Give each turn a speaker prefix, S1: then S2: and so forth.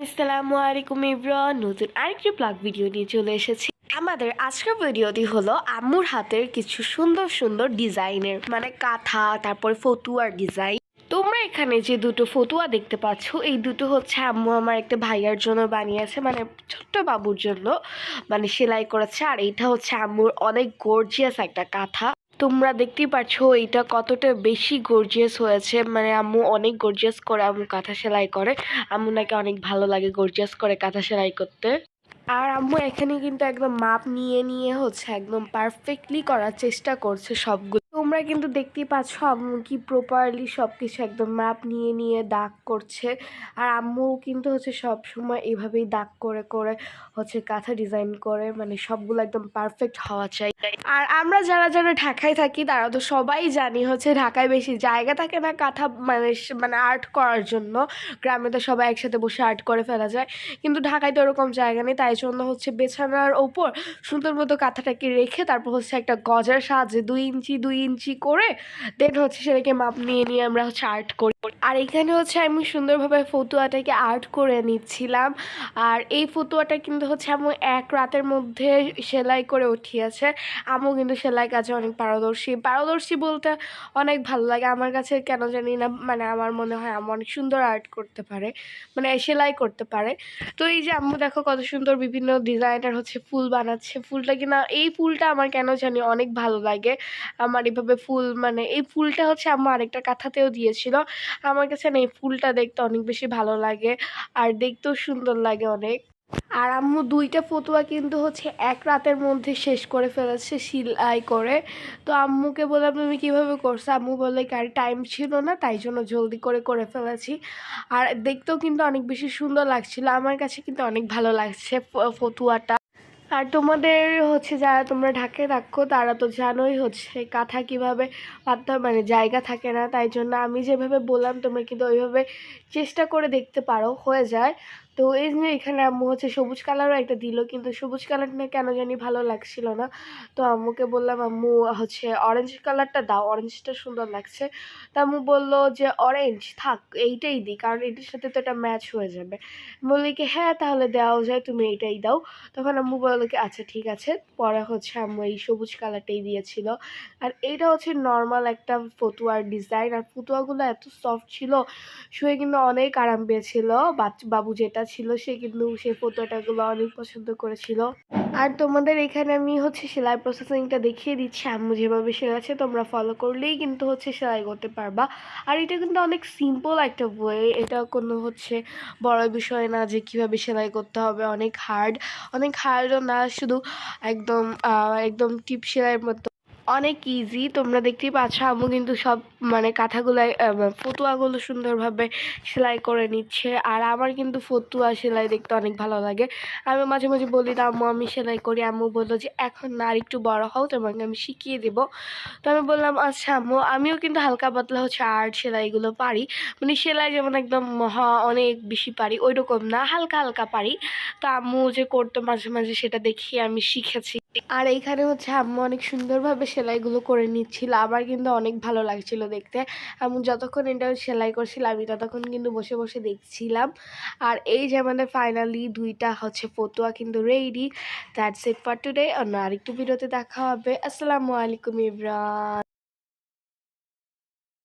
S1: আসসালামু আলাইকুম এভরিওয়ান, নতুন আরেকটি ব্লগ ভিডিও নিয়ে চলে এসেছি। আমাদের আজকের ভিডিওটি হলো আম্মুর হাতের কিছু সুন্দর সুন্দর ডিজাইনের কাঁথা, তারপরে ফতুয়ার ডিজাইন। তোমরা এখানে যে দুটো ফতুয়া দেখতে পাচ্ছ, এই দুটো হচ্ছে আম্মু আমার একটা ভাইয়ার জন্য বানিয়েছে, ছোট্ট বাবুর জন্য সেলাই করেছে। আর এইটা হচ্ছে আম্মুর অনেক গর্জিয়াস একটা কাঁথা। তোমরা দেখতেই পাচ্ছ এটা কতটা বেশি গর্জিয়াস হয়েছে। আম্মু অনেক গর্জিয়াস করে আম্মু কাঁথা সেলাই করে। আম্মু নাকি অনেক ভালো লাগে গর্জিয়াস করে কাঁথা সেলাই করতে। আর আম্মু এখানে কিন্তু একদম মাপ নিয়ে নিয়ে হচ্ছে একদম পারফেক্টলি করার চেষ্টা করছে সবগুলো। তোমরা কিন্তু দেখতেই পাচ্ছ আম্মু কি প্রপারলি সব কিছু একদম মাপ নিয়ে নিয়ে দাগ করছে। আর আম্মু কিন্তু হচ্ছে সব সময় এভাবেই দাগ করে করে হচ্ছে কাঁথা ডিজাইন করে, সবগুলো একদম পারফেক্ট হওয়া চাই। আর আমরা যারা যারা ঢাকায় থাকি তারা তো সবাই জানি হচ্ছে ঢাকায় বেশি জায়গা থাকে না কাঁথা আর্ট করার জন্য। গ্রামে তো সবাই একসাথে বসে আর্ট করে ফেলা যায়, কিন্তু ঢাকায় তো ওরকম জায়গা নেই। তাই জন্য হচ্ছে বিছানার ওপর সুন্দর মতো কাঁথাটাকে রেখে তারপর হচ্ছে একটা গজার সাহায্যে 2 ইঞ্চি করে দেন হচ্ছে সেটাকে মাপ নিয়ে নিয়ে আমরা হচ্ছে আর্ট করি। আর এখানে হচ্ছে আমি সুন্দরভাবে ফতুয়াটাকে আর্ট করে নিচ্ছিলাম। আর এই ফতুয়াটা কিন্তু হচ্ছে আমি এক রাতের মধ্যে সেলাই করে উঠিয়েছে। আম্মু কিন্তু সেলাই কাজে অনেক পারদর্শী বলতে অনেক ভালো লাগে আমার কাছে, কেন জানি না, আমার মনে হয় আম্মু অনেক সুন্দর আর্ট করতে পারে, সেলাই করতে পারে। তো এই যে আম্মু দেখো কত সুন্দর বিভিন্ন ডিজাইনের হচ্ছে ফুল বানাচ্ছে। ফুলটা কিনা এই ফুলটা আমার কেন জানি অনেক ভালো লাগে। আমার এভাবে ফুল এই ফুলটা হচ্ছে আম্মু আরেকটা কাঁথাতেও দিয়েছিল। আমার কাছে না এই ফুলটা দেখতে অনেক বেশি ভালো লাগে, আর দেখতেও সুন্দর লাগে অনেক। আর আম্মু 2টা ফতুয়া কিন্তু হচ্ছে এক রাতের মধ্যে শেষ করে ফেলেছে সেলাই করে। তো আম্মুকে বললাম তুমি কীভাবে করছো, আম্মু বললে কার টাইম ছিল না, তাই জন্য জলদি করে করে ফেলেছি। আর দেখতেও কিন্তু অনেক বেশি সুন্দর লাগছিল, আমার কাছে কিন্তু অনেক ভালো লাগছে ফতুয়াটা। আর তোমাদের হচ্ছে যারা তোমরা ঢাকায় থাকো তারা তো জানোই হচ্ছে কাঁথা কীভাবে পাততে জায়গা থাকে না, তাই জন্য আমি যেভাবে বললাম তোমরা কিন্তু ওইভাবে চেষ্টা করে দেখতে পারো, হয়ে যায়। তো এই যে এখানে আম্মু হচ্ছে সবুজ কালারও একটা দিল, কিন্তু সবুজ কালারটা কেন জানি ভালো লাগছিল না। তো আম্মুকে বললাম আম্মু হচ্ছে অরেঞ্জ কালারটা দাও, অরেঞ্জটা সুন্দর লাগছে। তো আম্মু বললো যে অরেঞ্জ থাক, এইটাই দিই, কারণ এটার সাথে তো এটা ম্যাচ হয়ে যাবে। বললি কি হ্যাঁ তাহলে দেওয়াও যায়, তুমি এইটাই দাও। তখন আম্মু বললো কি আচ্ছা ঠিক আছে। পরে হচ্ছে আম্মু এই সবুজ কালারটাই দিয়েছিল। আর এইটা হচ্ছে নর্মাল একটা ফতুয়ার ডিজাইন। আর ফতুয়াগুলো এত সফট ছিল, শুয়ে কিন্তু অনেক আরাম পেয়েছিল। বাবু যেটা ছিল সে কিন্তু সেই ফতুয়াটাগুলো অনেক পছন্দ করেছিল। আর তোমাদের এখানে আমি হচ্ছে সেলাই প্রসেসিংটা দেখিয়ে দিচ্ছি। আম্মু যেভাবে সেলাইছে তোমরা ফলো করলেই কিন্তু হচ্ছে সেলাই করতে পারবা। আর এটা কিন্তু অনেক সিম্পল একটা ওয়ে, এটা কোনো হচ্ছে বড় বিষয় না যে কীভাবে সেলাই করতে হবে। অনেক হার্ডও না, শুধু একদম একদম টিপ সেলাইয়ের মতো অনেক ইজি। তোমরা দেখতেই পাচ্ছ আম্মু কিন্তু সব কাঁথাগুলো ফতুয়াগুলো সুন্দরভাবে সেলাই করে নিচ্ছে। আর আমার কিন্তু ফতুয়া সেলাই দেখতে অনেক ভালো লাগে। আমি মাঝে মাঝে বলি না আম্মু আমি সেলাই করি, আম্মু বললো যে এখন না, আর একটু বড় হও, তোমাকে আমি শিখিয়ে দেবো। তো আমি বললাম আচ্ছা আম্মু। আমিও কিন্তু হালকা পাতলা হচ্ছে আর্ট সেলাইগুলো পারি, সেলাই যেমন একদম অনেক বেশি পারি ওই রকম না, হালকা হালকা পারি। তো আম্মু যে করতো মাঝে মাঝে সেটা দেখিয়ে আমি শিখেছি। আর এইখানে হচ্ছে আম্মু অনেক সুন্দরভাবে সেলাইগুলো করে নিচ্ছিল, আমার কিন্তু অনেক ভালো লাগছিল দেখতে। আম্মু যতক্ষণ এটা সেলাই করছিল আমি ততক্ষণ কিন্তু বসে বসে দেখছিলাম। আর এই যে আমাদের ফাইনালি 2টা হচ্ছে ফতুয়া কিন্তু ready. That's it for today. অন্য আরেকটু ভিডিওতে দেখা হবে। আসসালামু আলাইকুম এভরিওয়ান।